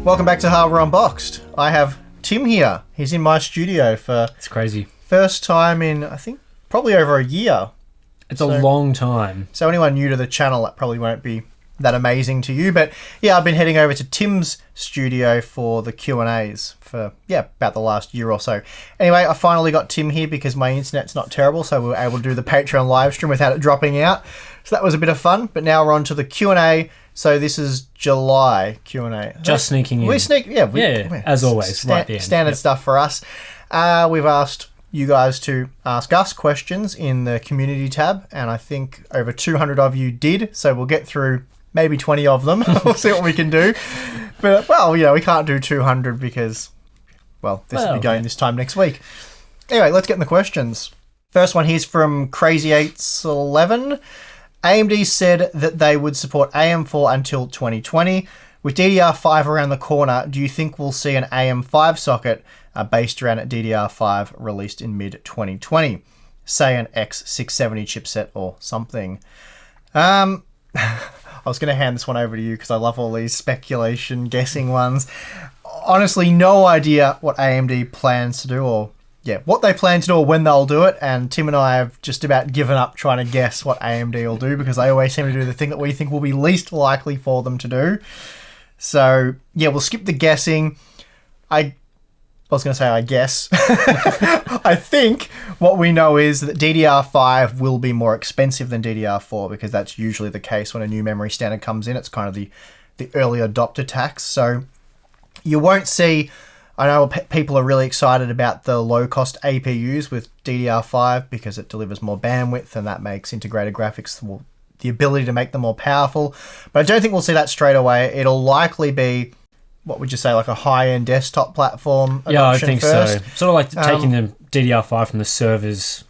Welcome back to Hardware Unboxed. I have Tim here. He's in my studio for... It's crazy. First time in, I think, probably over a year. It's a long time. So anyone new to the channel, that probably won't be that amazing to you. But yeah, I've been heading over to Tim's studio for the Q&As for, about the last year or so. Anyway, I finally got Tim here because my internet's not terrible, so we were able to do the Patreon live stream without it dropping out. So that was a bit of fun. But now we're on to the Q&A. So this is July Q&A. Just sneaking in. We sneak, as always, right at the end. Standard stuff for us. We've asked you guys to ask us questions in the community tab, and I think over 200 of you did, so we'll get through maybe 20 of them. We'll see what we can do. But, we can't do 200 because, this will be going this time next week. Anyway, let's get in the questions. First one here's from Crazy811. AMD said that they would support AM4 until 2020. With DDR5 around the corner, do you think we'll see an AM5 socket based around a DDR5 released in mid-2020? Say an X670 chipset or something. I was going to hand this one over to you because I love all these speculation, guessing ones. Honestly, no idea what AMD plans to do or what they plan to do or when they'll do it, and Tim and I have just about given up trying to guess what AMD will do because they always seem to do the thing that we think will be least likely for them to do. So, we'll skip the guessing. I was going to say, I guess. I think what we know is that DDR5 will be more expensive than DDR4 because that's usually the case when a new memory standard comes in. It's kind of the early adopter tax. So you won't see... I know people are really excited about the low-cost APUs with DDR5 because it delivers more bandwidth and that makes integrated graphics the ability to make them more powerful. But I don't think we'll see that straight away. It'll likely be, what would you say, like a high-end desktop platform adoption I think first. so. Sort of like taking the DDR5 from the servers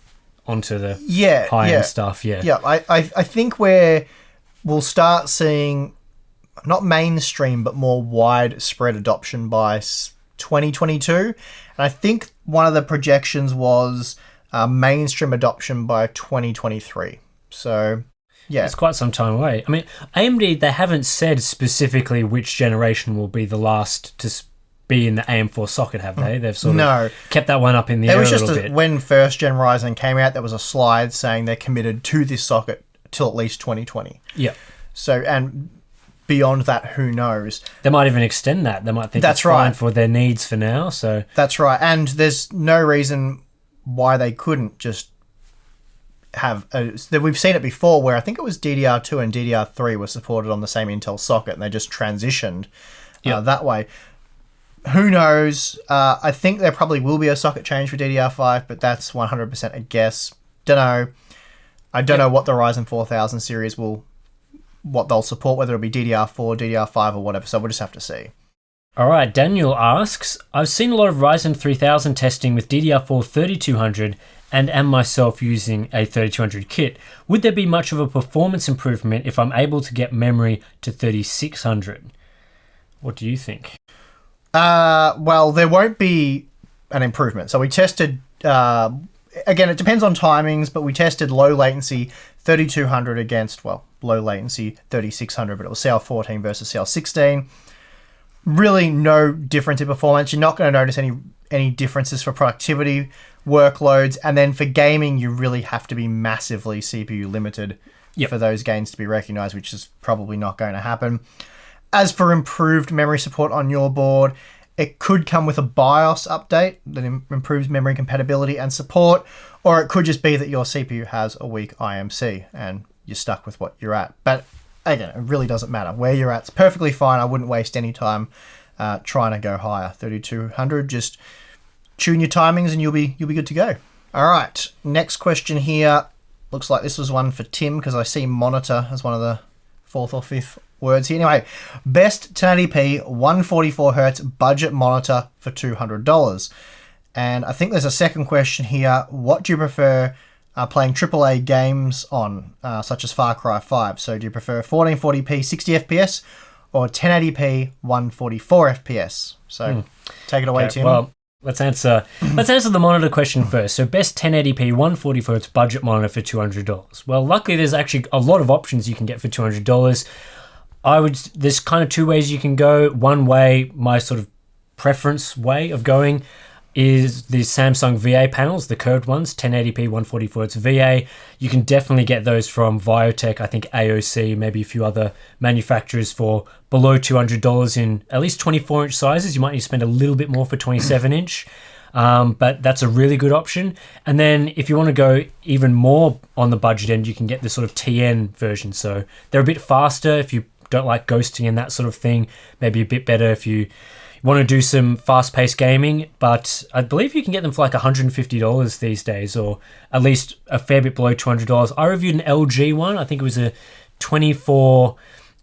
onto the high-end stuff. I think we'll start seeing not mainstream but more widespread adoption by 2022, and I think one of the projections was mainstream adoption by 2023. So it's quite some time away. I mean, AMD, they haven't said specifically which generation will be the last to be in the AM4 socket, have they? They've sort of kept that one up in the air a little bit. When first Gen Ryzen came out, there was a slide saying they're committed to this socket till at least 2020. Yeah. So, and beyond that, who knows? They might even extend that. They might think that's fine for their needs for now. So that's right. And there's no reason why they couldn't just have... we've seen it before where I think it was DDR2 and DDR3 were supported on the same Intel socket and they just transitioned that way. Who knows? I think there probably will be a socket change for DDR5, but that's 100% a guess. Don't know. I don't know what the Ryzen 4000 series what they'll support, whether it'll be DDR4, DDR5 or whatever, so we'll just have to see. Alright, Daniel asks, I've seen a lot of Ryzen 3000 testing with DDR4 3200 and am myself using a 3200 kit. Would there be much of a performance improvement if I'm able to get memory to 3600? What do you think? There won't be an improvement. So we tested... again, it depends on timings, but we tested low latency 3200 against, low latency 3600, but it was CL14 versus CL16. Really no difference in performance. You're not going to notice any differences for productivity, workloads, and then for gaming, you really have to be massively CPU limited for those gains to be recognized, which is probably not going to happen. As for improved memory support on your board, it could come with a BIOS update that improves memory compatibility and support, or it could just be that your CPU has a weak IMC and you're stuck with what you're at. But again, it really doesn't matter. Where you're at, it's perfectly fine. I wouldn't waste any time trying to go higher. 3200, just tune your timings and you'll be good to go. All right, next question here. Looks like this was one for Tim because I see monitor as one of the fourth or fifth words here. Anyway, best 1080p 144Hz budget monitor for $200. And I think there's a second question here. What do you prefer playing AAA games on, such as Far Cry 5? So do you prefer 1440p 60 FPS or 1080p 144 FPS? So take it away, Tim. Well, let's answer the monitor question first. So best 1080p 144Hz budget monitor for $200. Well, luckily there's actually a lot of options you can get for $200. There's kind of two ways you can go. One way, my sort of preference way of going, is the Samsung VA panels, the curved ones, 1080p 144 Hz VA. You can definitely get those from Viotech, I think AOC, maybe a few other manufacturers for below $200 in at least 24-inch sizes. You might need to spend a little bit more for 27-inch, but that's a really good option. And then if you want to go even more on the budget end, you can get the sort of TN version. So they're a bit faster if you don't like ghosting and that sort of thing. Maybe a bit better if you want to do some fast-paced gaming, but I believe you can get them for like $150 these days, or at least a fair bit below $200. I reviewed an LG one. I think it was a 24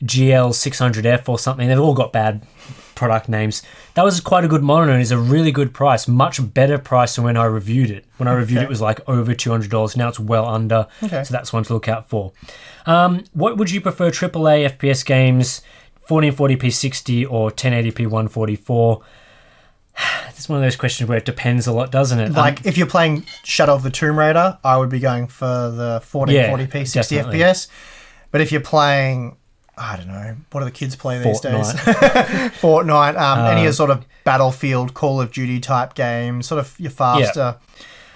GL 600F or something. They've all got bad product names. That was quite a good monitor and is a really good price, much better price than when I reviewed it. When I reviewed it was like over $200. Now it's well under, so that's one to look out for. What would you prefer, AAA FPS games, 1440p 60 or 1080p 144? It's one of those questions where it depends a lot, doesn't it? Like if you're playing Shadow of the Tomb Raider, I would be going for the 1440p 60 definitely. FPS. But if you're playing, I don't know, what do the kids play these days? Fortnite, any sort of Battlefield, Call of Duty type game, sort of your faster.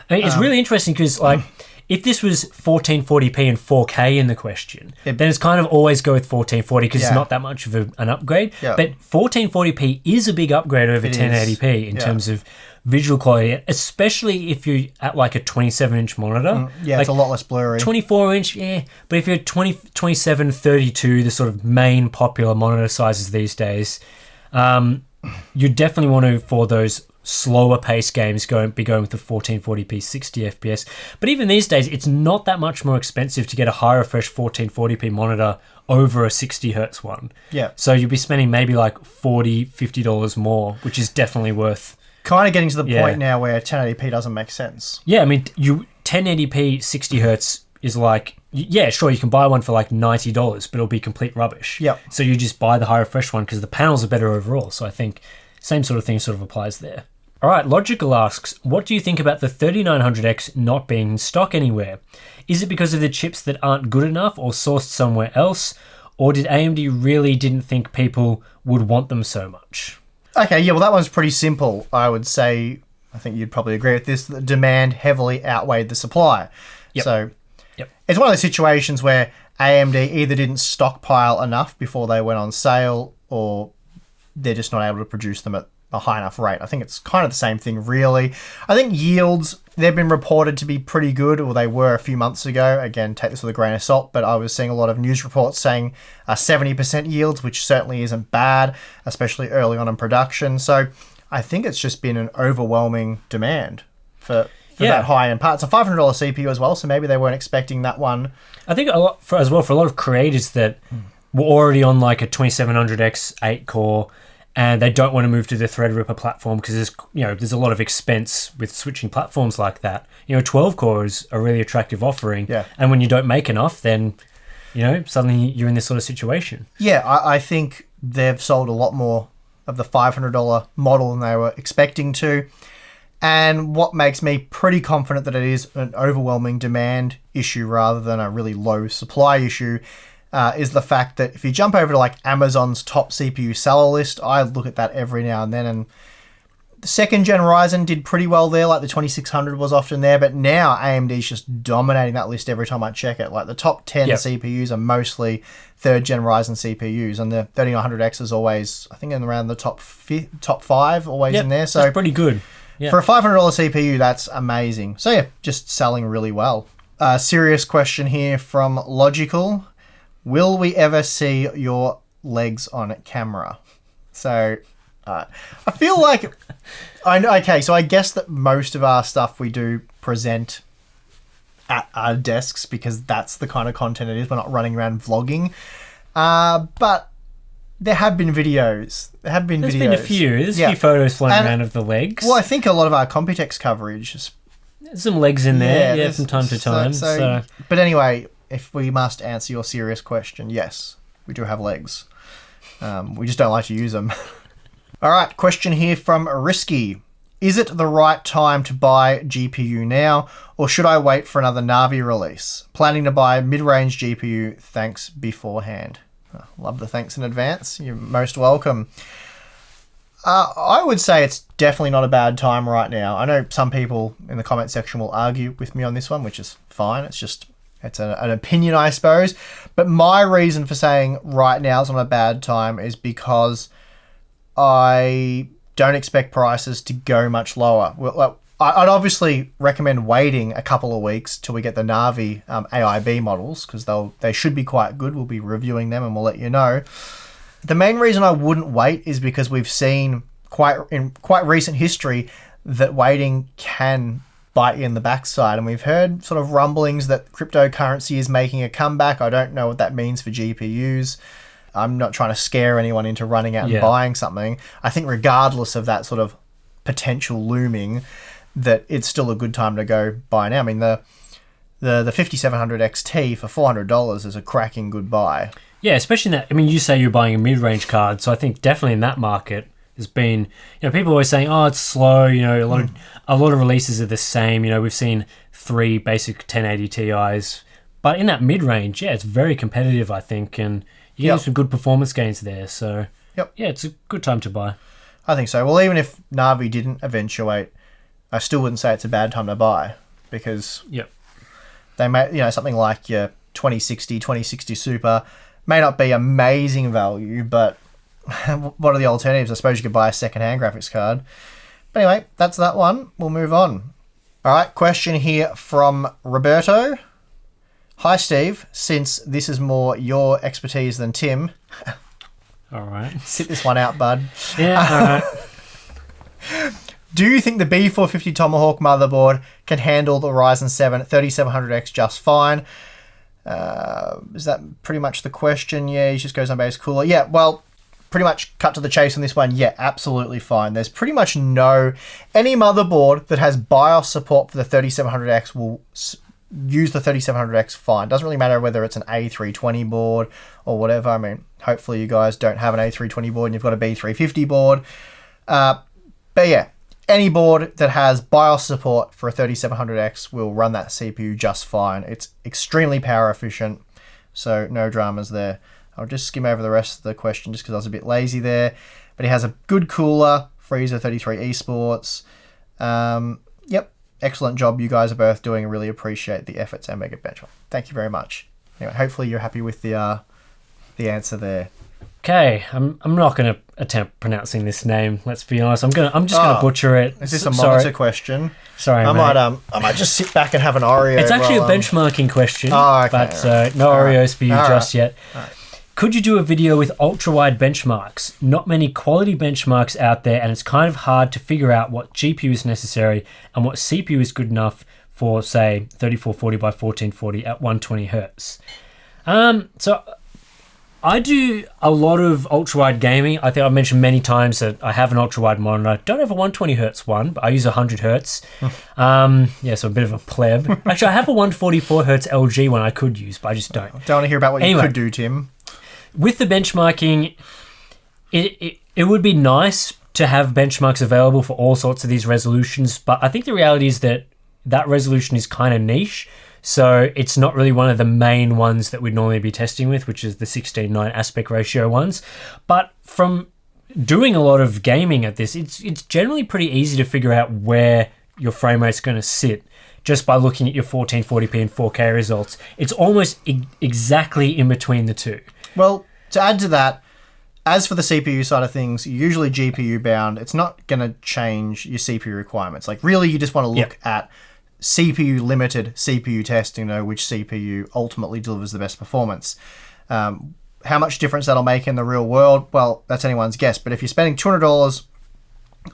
I mean, it's really interesting because like, if this was 1440p and 4K in the question, then it's kind of always go with 1440 because it's not that much of an upgrade. Yeah. But 1440p is a big upgrade over 1080p in terms of visual quality, especially if you're at like a 27-inch monitor. It's a lot less blurry. 24-inch, but if you're 27, 32, the sort of main popular monitor sizes these days, you definitely want to, for those slower pace games, be going with the 1440p 60 FPS. But even these days, it's not that much more expensive to get a high refresh 1440p monitor over a 60 hertz one. Yeah. So you'd be spending maybe like $40, $50 more, which is definitely worth. Kind of getting to the point now where 1080p doesn't make sense. Yeah, I mean, 1080p 60 hertz is like, sure, you can buy one for like $90, but it'll be complete rubbish. Yep. So you just buy the high refresh one because the panels are better overall. So I think same sort of thing sort of applies there. All right, Logical asks, what do you think about the 3900X not being in stock anywhere? Is it because of the chips that aren't good enough or sourced somewhere else? Or did AMD really didn't think people would want them so much? Okay, yeah, well, that one's pretty simple. I would say, I think you'd probably agree with this, that demand heavily outweighed the supply. Yep. So it's one of those situations where AMD either didn't stockpile enough before they went on sale, or they're just not able to produce them at a high enough rate. I think it's kind of the same thing, really. I think yields, they've been reported to be pretty good, or they were a few months ago. Again, take this with a grain of salt, but I was seeing a lot of news reports saying 70% yields, which certainly isn't bad, especially early on in production. So I think it's just been an overwhelming demand for that high-end part. It's a $500 CPU as well, so maybe they weren't expecting that one. I think a lot for a lot of creators that were already on like a 2700X 8-core, and they don't want to move to the Threadripper platform because there's a lot of expense with switching platforms like that. 12-core is a really attractive offering, and when you don't make enough, then suddenly you're in this sort of situation. Yeah, I think they've sold a lot more of the $500 model than they were expecting to, and what makes me pretty confident that it is an overwhelming demand issue rather than a really low supply issue is the fact that if you jump over to like Amazon's top CPU seller list, I look at that every now and then, and the second Gen Ryzen did pretty well there, like the 2600 was often there, but now AMD's just dominating that list every time I check it. Like the top 10 CPUs are mostly third Gen Ryzen CPUs, and the 3900X is always, I think, in around the top 5, always in there. So that's pretty good. For a $500 CPU, that's amazing. So just selling really well. Serious question here from Logical. Will we ever see your legs on camera? So, I feel like... Okay, so I guess that most of our stuff we do present at our desks because that's the kind of content it is. We're not running around vlogging. But there have been videos. There's been a few. There's a few photos floating around of the legs. Well, I think a lot of our Computex coverage is... There's some legs in there, from time to time. So. But anyway... If we must answer your serious question, yes, we do have legs. We just don't like to use them. All right, question here from Risky. Is it the right time to buy GPU now, or should I wait for another Navi release? Planning to buy mid-range GPU, thanks beforehand. Love the thanks in advance. You're most welcome. I would say it's definitely not a bad time right now. I know some people in the comment section will argue with me on this one, which is fine. It's an opinion, I suppose. But my reason for saying right now is not a bad time is because I don't expect prices to go much lower. I'd obviously recommend waiting a couple of weeks till we get the Navi AIB models, because they should be quite good. We'll be reviewing them and we'll let you know. The main reason I wouldn't wait is because we've seen in quite recent history that waiting can bite you in the backside, and we've heard sort of rumblings that cryptocurrency is making a comeback. I don't know what that means for GPUs. I'm not trying to scare anyone into running out and buying something. I think regardless of that sort of potential looming, that it's still a good time to go buy now. I mean, the 5700 XT for $400 is a cracking good buy. Yeah, especially in that. I mean, you say you're buying a mid-range card, so I think definitely in that market has been. People are always saying, "Oh, it's slow." A lot of releases are the same. We've seen 3 basic 1080 Ti's, but in that mid-range, it's very competitive, I think, and you get some good performance gains there. So, yeah, it's a good time to buy. I think so. Well, even if Navi didn't eventuate, I still wouldn't say it's a bad time to buy, because they may, something like your 2060 Super may not be amazing value, but what are the alternatives? I suppose you could buy a second-hand graphics card. But anyway, that's that one. We'll move on. All right, question here from Roberto. Hi, Steve. Since this is more your expertise than Tim. All right. Sit this one out, bud. Yeah, all right. Do you think the B450 Tomahawk motherboard can handle the Ryzen 7 3700X just fine? Is that pretty much the question? Yeah, he just goes on base cooler. Yeah, well, pretty much cut to the chase on this one. Yeah, absolutely fine. There's pretty much any motherboard that has BIOS support for the 3700X will use the 3700X fine. Doesn't really matter whether it's an A320 board or whatever. I mean, hopefully you guys don't have an A320 board and you've got a B350 board. But yeah, any board that has BIOS support for a 3700X will run that CPU just fine. It's extremely power efficient, so no dramas there. I'll just skim over the rest of the question just because I was a bit lazy there. But he has a good cooler, Freezer 33 Esports. Yep, excellent job you guys are both doing. I really appreciate the efforts and Mega Benchmark. Thank you very much. Anyway, hopefully you're happy with the answer there. Okay, I'm not going to attempt pronouncing this name. Let's be honest. I'm just going to butcher it. Is this a monitor question? Sorry, I might just sit back and have an Oreo. It's actually a benchmarking question. Oh, okay. But no Oreos for you just yet. Right. Could you do a video with ultra-wide benchmarks? Not many quality benchmarks out there, and it's kind of hard to figure out what GPU is necessary and what CPU is good enough for, say, 3440 by 1440 at 120 Hertz. So I do a lot of ultra-wide gaming. I think I've mentioned many times that I have an ultra-wide monitor. I don't have a 120 Hertz one, but I use 100 Hertz. So a bit of a pleb. Actually, I have a 144 Hertz LG one I could use, but I just don't. Don't want to hear about what you could do, Tim. With the benchmarking, it would be nice to have benchmarks available for all sorts of these resolutions, but I think the reality is that resolution is kind of niche, so it's not really one of the main ones that we'd normally be testing with, which is the 16:9 aspect ratio ones. But from doing a lot of gaming at this, it's generally pretty easy to figure out where your frame rate's going to sit just by looking at your 1440p and 4K results. It's almost exactly in between the two. Well, to add to that, as for the CPU side of things, you're usually GPU bound. It's not going to change your CPU requirements. Like, really, you just want to look at CPU limited CPU testing to know which CPU ultimately delivers the best performance. How much difference that'll make in the real world, well, that's anyone's guess. But if you're spending $200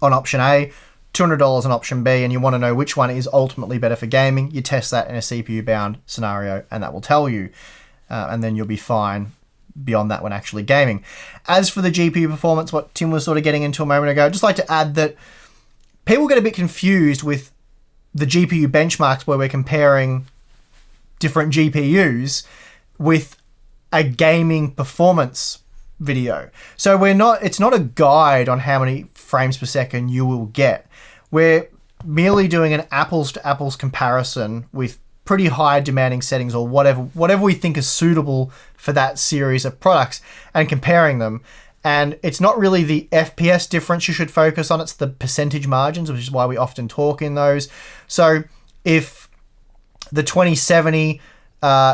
on option A, $200 on option B, and you want to know which one is ultimately better for gaming, you test that in a CPU bound scenario, and that will tell you. And then you'll be fine beyond that when actually gaming. As for the GPU performance, what Tim was sort of getting into a moment ago, I'd just like to add that people get a bit confused with the GPU benchmarks where we're comparing different GPUs with a gaming performance video. So it's not a guide on how many frames per second you will get. We're merely doing an apples to apples comparison with pretty high demanding settings or whatever we think is suitable for that series of products and comparing them. And it's not really the FPS difference you should focus on, it's the percentage margins, which is why we often talk in those. So if the 2070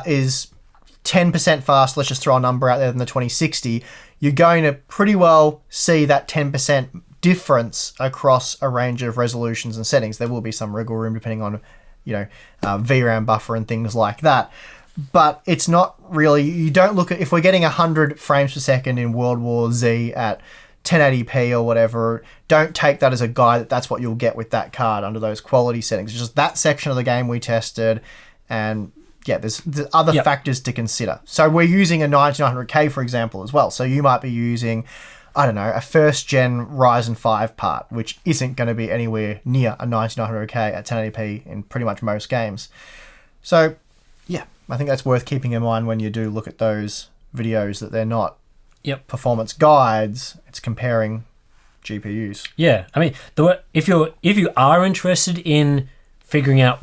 is 10% faster, let's just throw a number out there, than the 2060, you're going to pretty well see that 10% difference across a range of resolutions and settings. There will be some wriggle room depending on, VRAM buffer and things like that. But it's not really, you don't look at, if we're getting 100 frames per second in World War Z at 1080p or whatever, don't take that as a guide that's what you'll get with that card under those quality settings. It's just that section of the game we tested, and yeah, there's other factors to consider. So we're using a 9900K, for example, as well. So you might be using, I don't know, a first gen Ryzen 5 part, which isn't going to be anywhere near a 9900K at 1080p in pretty much most games. So yeah, I think that's worth keeping in mind when you do look at those videos, that they're not performance guides, it's comparing GPUs. Yeah, I mean, if you are interested in figuring out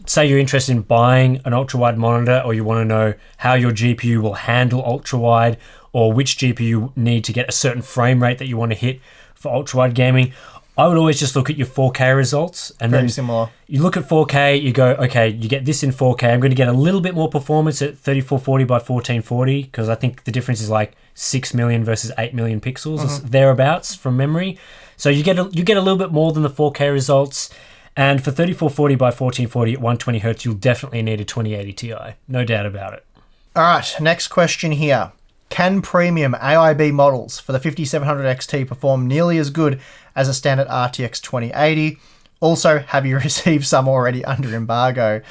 say you're interested in buying an ultra-wide monitor, or you want to know how your GPU will handle ultra-wide, or which GPU you need to get a certain frame rate that you want to hit for ultra-wide gaming, I would always just look at your 4K results. And very then similar. You look at 4K, you go, okay, you get this in 4K. I'm going to get a little bit more performance at 3440 by 1440, because I think the difference is like 6 million versus 8 million pixels, thereabouts from memory. So you get a little bit more than the 4K results. And for 3440 by 1440 at 120 Hz, you'll definitely need a 2080 Ti. No doubt about it. All right, next question here. Can premium AIB models for the 5700 XT perform nearly as good as a standard RTX 2080? Also, have you received some already under embargo?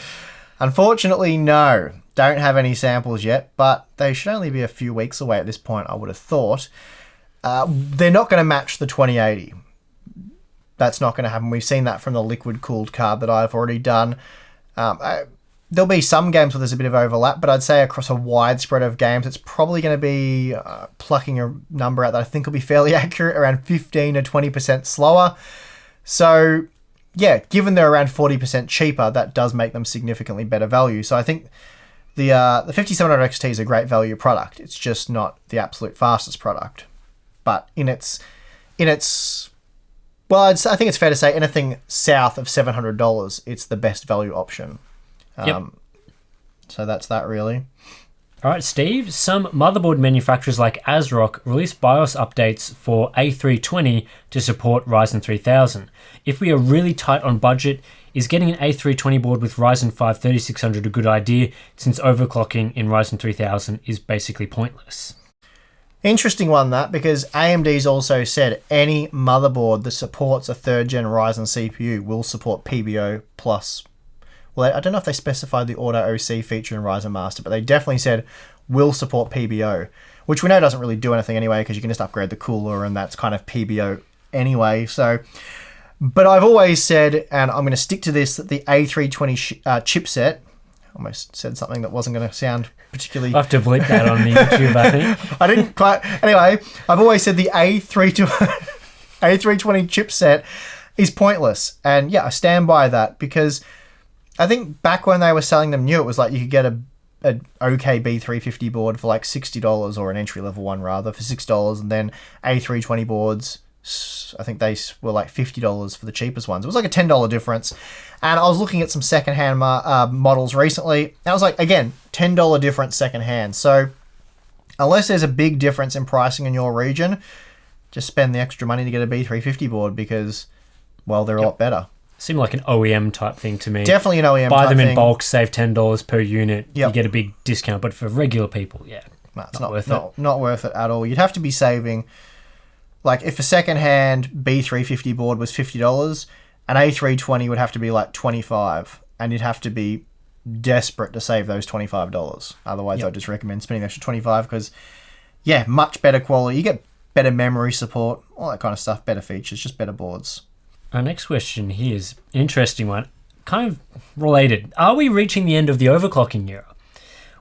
Unfortunately, no. Don't have any samples yet, but they should only be a few weeks away at this point, I would have thought. They're not going to match the 2080. That's not going to happen. We've seen that from the liquid-cooled card that I've already done. There'll be some games where there's a bit of overlap, but I'd say across a wide spread of games, it's probably going to be plucking a number out that I think will be fairly accurate, around 15 to 20% slower. So, yeah, given they're around 40% cheaper, that does make them significantly better value. So I think the 5700 XT is a great value product. It's just not the absolute fastest product. But I think it's fair to say anything south of $700, it's the best value option. So that's that, really. All right, Steve. Some motherboard manufacturers like ASRock release BIOS updates for A320 to support Ryzen 3000. If we are really tight on budget, is getting an A320 board with Ryzen 5 3600 a good idea, since overclocking in Ryzen 3000 is basically pointless? Interesting one, that, because AMD's also said any motherboard that supports a 3rd gen Ryzen CPU will support PBO plus. Well, I don't know if they specified the Auto OC feature in Ryzen Master, but they definitely said will support PBO, which we know doesn't really do anything anyway, because you can just upgrade the cooler and that's kind of PBO anyway. So, but I've always said, and I'm going to stick to this, that the A320 chipset, almost said something that wasn't going to sound particularly... I'll have to bleep that on the YouTube, I think. I didn't quite... Anyway, I've always said the A320 chipset is pointless. And yeah, I stand by that, because I think back when they were selling them new, it was like you could get an okay B450 board for like $60, or an entry-level one rather, for $6, and then A320 boards, I think they were like $50 for the cheapest ones. It was like a $10 difference. And I was looking at some secondhand models recently, and I was like, again, $10 difference secondhand. So unless there's a big difference in pricing in your region, just spend the extra money to get a B350 board, because, well, they're a lot better. Seemed like an OEM type thing to me. Definitely an OEM Buy type them in thing. bulk, save $10 per unit. You get a big discount, but for regular people, no, it's not worth it at all. You'd have to be saving, like, if a secondhand B350 board was $50, an A320 would have to be like $25, and you'd have to be desperate to save those $25. Otherwise, I'd just recommend spending the extra $25, because, yeah, much better quality. You get better memory support, all that kind of stuff, better features, just better boards. Our next question here is an interesting one, kind of related. Are we reaching the end of the overclocking era?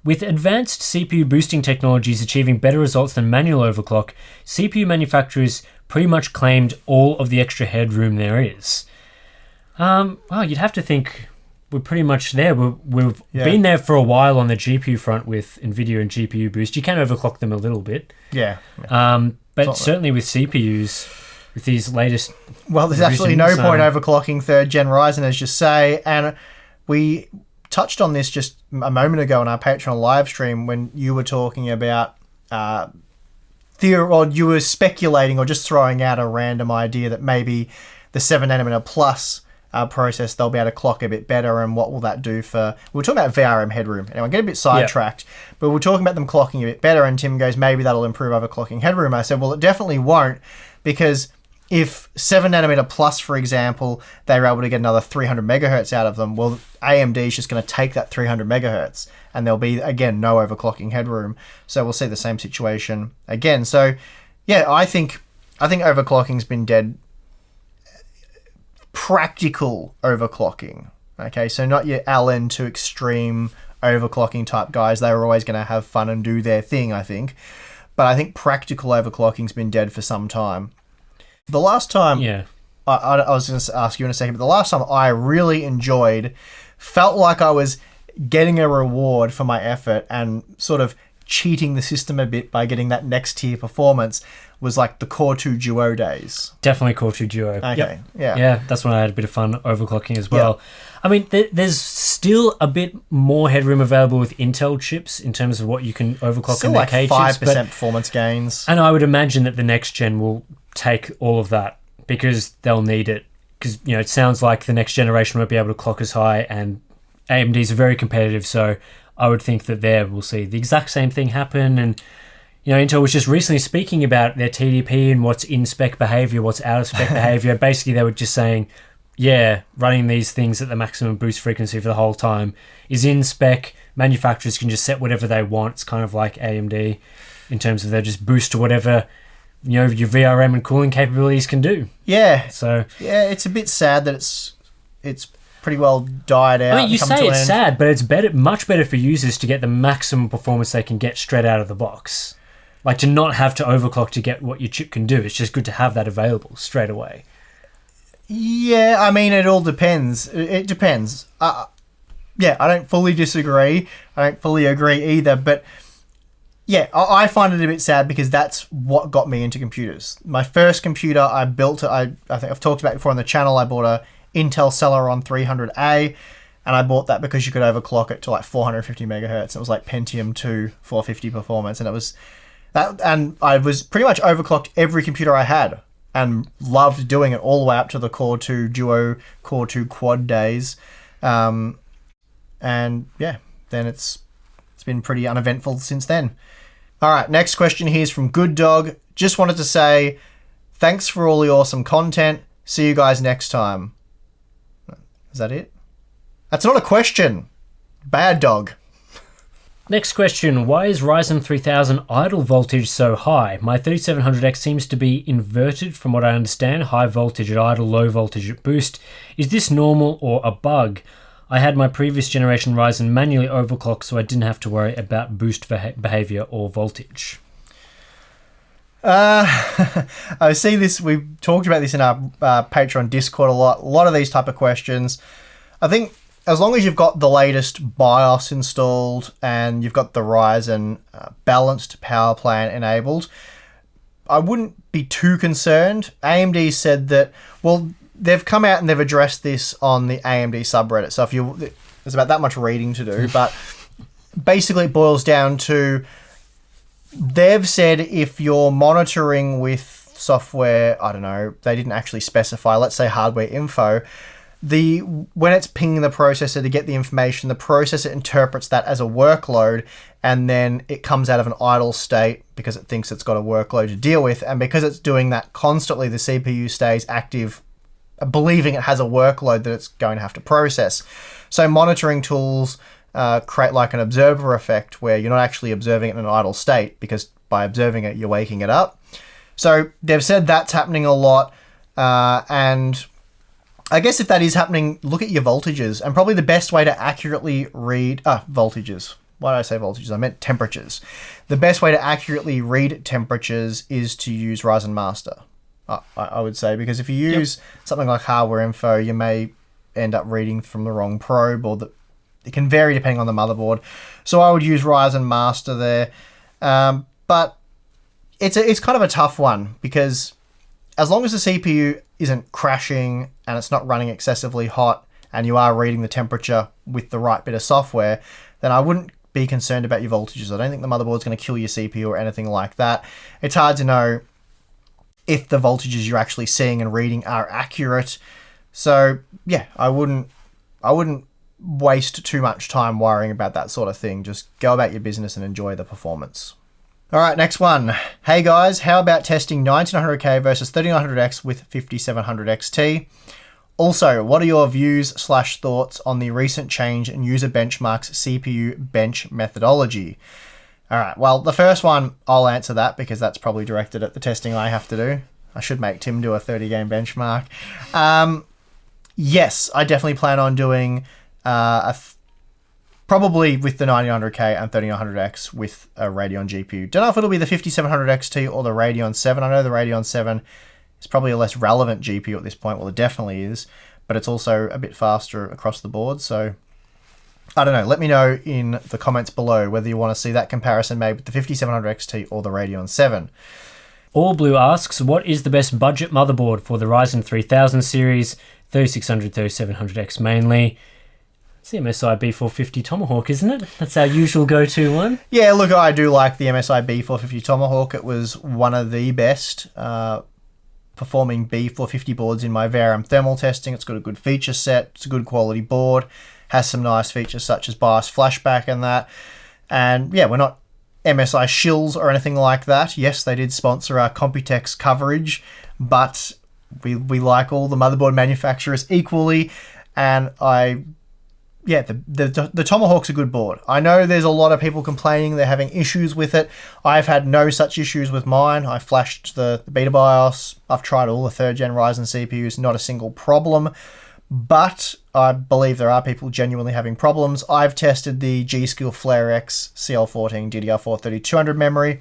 With advanced CPU boosting technologies achieving better results than manual overclock, CPU manufacturers pretty much claimed all of the extra headroom there is. Well, you'd have to think we're pretty much there. We've been there for a while on the GPU front with NVIDIA and GPU Boost. You can overclock them a little bit. Yeah. But certainly with CPUs, with these latest... Well, there's absolutely no point overclocking 3rd Gen Ryzen, as you say. And we touched on this just a moment ago on our Patreon live stream when you were talking about... or you were speculating or just throwing out a random idea that maybe the 7nm plus process, they'll be able to clock a bit better, and what will that do for... We were talking about VRM headroom. Anyway, I get a bit sidetracked, but we were talking about them clocking a bit better, and Tim goes, maybe that'll improve overclocking headroom. I said, well, it definitely won't, because if 7nm plus, for example, they were able to get another 300 megahertz out of them, well, AMD is just going to take that 300 megahertz, and there'll be, again, no overclocking headroom. So we'll see the same situation again. So, yeah, I think overclocking's been dead. Practical overclocking. Okay, so not your Allen to extreme overclocking type guys. They were always going to have fun and do their thing, I think. But I think practical overclocking's been dead for some time. The last time... Yeah. I was going to ask you in a second, but the last time I really enjoyed, felt like I was getting a reward for my effort and sort of cheating the system a bit by getting that next tier performance, was like the Core 2 Duo days. Definitely Core 2 Duo. Okay, yep. Yeah. Yeah, that's when I had a bit of fun overclocking as well. Yeah. I mean, there's still a bit more headroom available with Intel chips in terms of what you can overclock still in like the K 5% chips. But, performance gains. And I would imagine that the next gen will take all of that because they'll need it. Because, you know, it sounds like the next generation won't be able to clock as high, and AMD's are very competitive, so I would think that there we'll see the exact same thing happen. And, you know, Intel was just recently speaking about their TDP and what's in spec behavior, what's out of spec behavior. Basically, they were just saying, yeah, running these things at the maximum boost frequency for the whole time is in spec. Manufacturers can just set whatever they want. It's kind of like AMD in terms of they just boost to whatever, you know, your VRM and cooling capabilities can do. Yeah. So yeah, it's a bit sad that it's pretty well died out. I mean, you say it's sad, but it's much better for users to get the maximum performance they can get straight out of the box. Like, to not have to overclock to get what your chip can do. It's just good to have that available straight away. Yeah, I mean, it all depends. It depends. Yeah, I don't fully disagree. I don't fully agree either. But yeah, I find it a bit sad because that's what got me into computers. My first computer, I built it. I think I've talked about it before on the channel. I bought a Intel Celeron 300A, and I bought that because you could overclock it to like 450 megahertz. It was like Pentium 2 450 performance, and it was that. And I was pretty much overclocked every computer I had, and loved doing it all the way up to the Core 2 Duo, Core 2 Quad days. And yeah, then it's been pretty uneventful since then. All right, next question here is from Good Dog. Just wanted to say thanks for all the awesome content. See you guys next time. Is that it? That's not a question. Bad Dog. Next question. Why is Ryzen 3000 idle voltage so high? My 3700X seems to be inverted from what I understand. High voltage at idle, low voltage at boost. Is this normal or a bug? I had my previous generation Ryzen manually overclocked, so I didn't have to worry about boost behavior or voltage. I see this. We've talked about this in our Patreon Discord a lot. A lot of these type of questions. I think as long as you've got the latest BIOS installed and you've got the Ryzen balanced power plan enabled, I wouldn't be too concerned. AMD said that, well, they've come out and they've addressed this on the AMD subreddit. So there's about that much reading to do, but basically it boils down to, they've said if you're monitoring with software, I don't know, they didn't actually specify, let's say hardware info, when it's pinging the processor to get the information, the processor interprets that as a workload, and then it comes out of an idle state because it thinks it's got a workload to deal with. And because it's doing that constantly, the CPU stays active, believing it has a workload that it's going to have to process. So monitoring tools create like an observer effect where you're not actually observing it in an idle state, because by observing it, you're waking it up. So they've said that's happening a lot. And I guess if that is happening, look at your voltages. And probably the best way to accurately read... voltages. Why did I say voltages? I meant temperatures. The best way to accurately read temperatures is to use Ryzen Master, I would say, because if you use something like hardware info, you may end up reading from the wrong probe, or that it can vary depending on the motherboard. So I would use Ryzen Master there. But it's kind of a tough one, because as long as the CPU isn't crashing and it's not running excessively hot and you are reading the temperature with the right bit of software, then I wouldn't be concerned about your voltages. I don't think the motherboard's going to kill your CPU or anything like that. It's hard to know if the voltages you're actually seeing and reading are accurate. So yeah, I wouldn't waste too much time worrying about that sort of thing. Just go about your business and enjoy the performance. All right, next one. Hey guys, how about testing 1900K versus 3900X with 5700 XT? Also, what are your views/thoughts on the recent change in user benchmarks CPU bench methodology? All right, well, the first one, I'll answer that because that's probably directed at the testing I have to do. I should make Tim do a 30-game benchmark. Yes, I definitely plan on doing probably with the 9900K and 3900X with a Radeon GPU. Don't know if it'll be the 5700 XT or the Radeon 7. I know the Radeon 7 is probably a less relevant GPU at this point. Well, it definitely is, but it's also a bit faster across the board. So I don't know. Let me know in the comments below whether you want to see that comparison made with the 5700 XT or the Radeon 7. All Blue asks, what is the best budget motherboard for the Ryzen 3000 series, 3600, 3700X mainly? It's the MSI B450 Tomahawk, isn't it? That's our usual go-to one. Yeah, look, I do like the MSI B450 Tomahawk. It was one of the best performing B450 boards in my VRM thermal testing. It's got a good feature set. It's a good quality board. Has some nice features such as BIOS flashback and that. And yeah, we're not MSI shills or anything like that. Yes, they did sponsor our Computex coverage, but we like all the motherboard manufacturers equally. And the Tomahawk's a good board. I know there's a lot of people complaining they're having issues with it. I've had no such issues with mine. I flashed the beta BIOS. I've tried all the 3rd Gen Ryzen CPUs, not a single problem. But I believe there are people genuinely having problems. I've tested the G-Skill Flare X CL14 DDR4 3200 memory.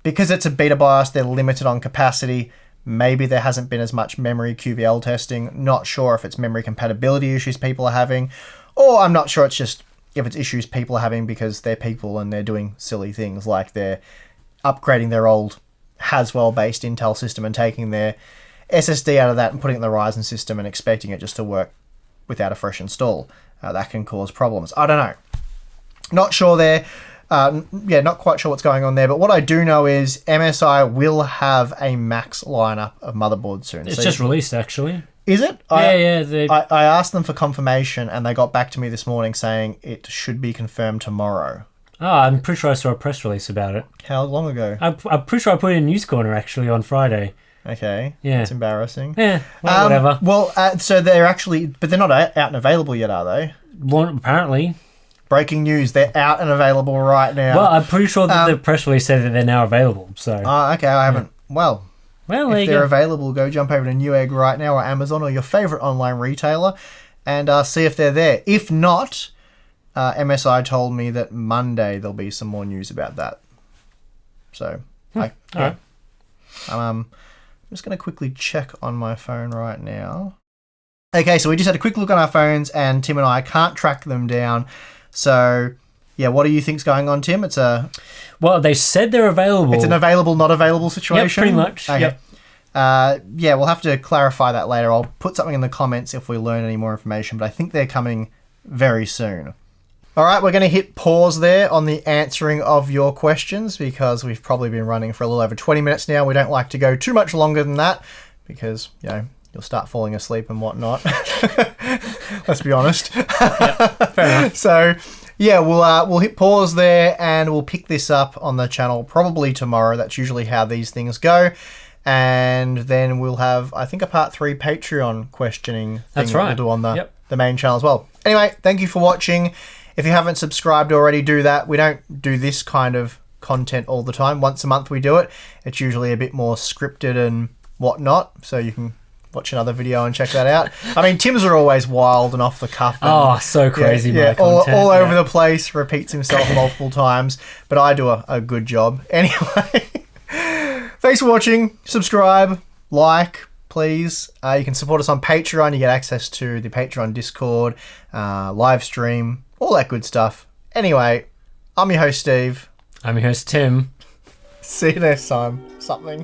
Because it's a beta BIOS, they're limited on capacity. Maybe there hasn't been as much memory QVL testing. Not sure if it's memory compatibility issues people are having, or I'm not sure it's just if it's issues people are having because they're people and they're doing silly things like they're upgrading their old Haswell-based Intel system and taking their SSD out of that and putting it in the Ryzen system and expecting it just to work without a fresh install. That can cause problems. I don't know. Not sure there. Not quite sure what's going on there, but what I do know is MSI will have a max lineup of motherboards soon. It's just released, actually. Is it? Yeah. I asked them for confirmation, and they got back to me this morning saying it should be confirmed tomorrow. Oh, I'm pretty sure I saw a press release about it. How long ago? I'm pretty sure I put it in News Corner, actually, on Friday. Okay. Yeah. That's embarrassing. Yeah, well, whatever. Well, so they're actually... But they're not out and available yet, are they? Well, apparently. Breaking news, they're out and available right now. Well, I'm pretty sure that the press release said that they're now available, so... Okay, I haven't... Well, if they're available, go jump over to Newegg right now or Amazon or your favourite online retailer and see if they're there. If not, MSI told me that Monday there'll be some more news about that. So, All right. I'm just going to quickly check on my phone right now. Okay, so we just had a quick look on our phones and Tim and I can't track them down. So, yeah, what do you think's going on, Tim? Well, they said they're available. It's an available, not available situation? Yep, pretty much. Okay. Yep. We'll have to clarify that later. I'll put something in the comments if we learn any more information, but I think they're coming very soon. All right, we're going to hit pause there on the answering of your questions because we've probably been running for a little over 20 minutes now. We don't like to go too much longer than that because, you'll start falling asleep and whatnot. Let's be honest. Yep, fair enough. So, yeah, we'll hit pause there and we'll pick this up on the channel probably tomorrow. That's usually how these things go. And then we'll have, I think, a part 3 Patreon questioning thing That's right. that we'll do on the main channel as well. Anyway, thank you for watching. If you haven't subscribed already, do that. We don't do this kind of content all the time. Once a month we do it. It's usually a bit more scripted and whatnot, so you can watch another video and check that out. I mean, Tim's are always wild and off the cuff. And, so crazy. Yeah, all over the place, repeats himself multiple times, but I do a good job. Anyway, thanks for watching. Subscribe, like, please. You can support us on Patreon. You get access to the Patreon Discord, live stream, all that good stuff. Anyway, I'm your host, Steve. I'm your host, Tim. See you next time. Something.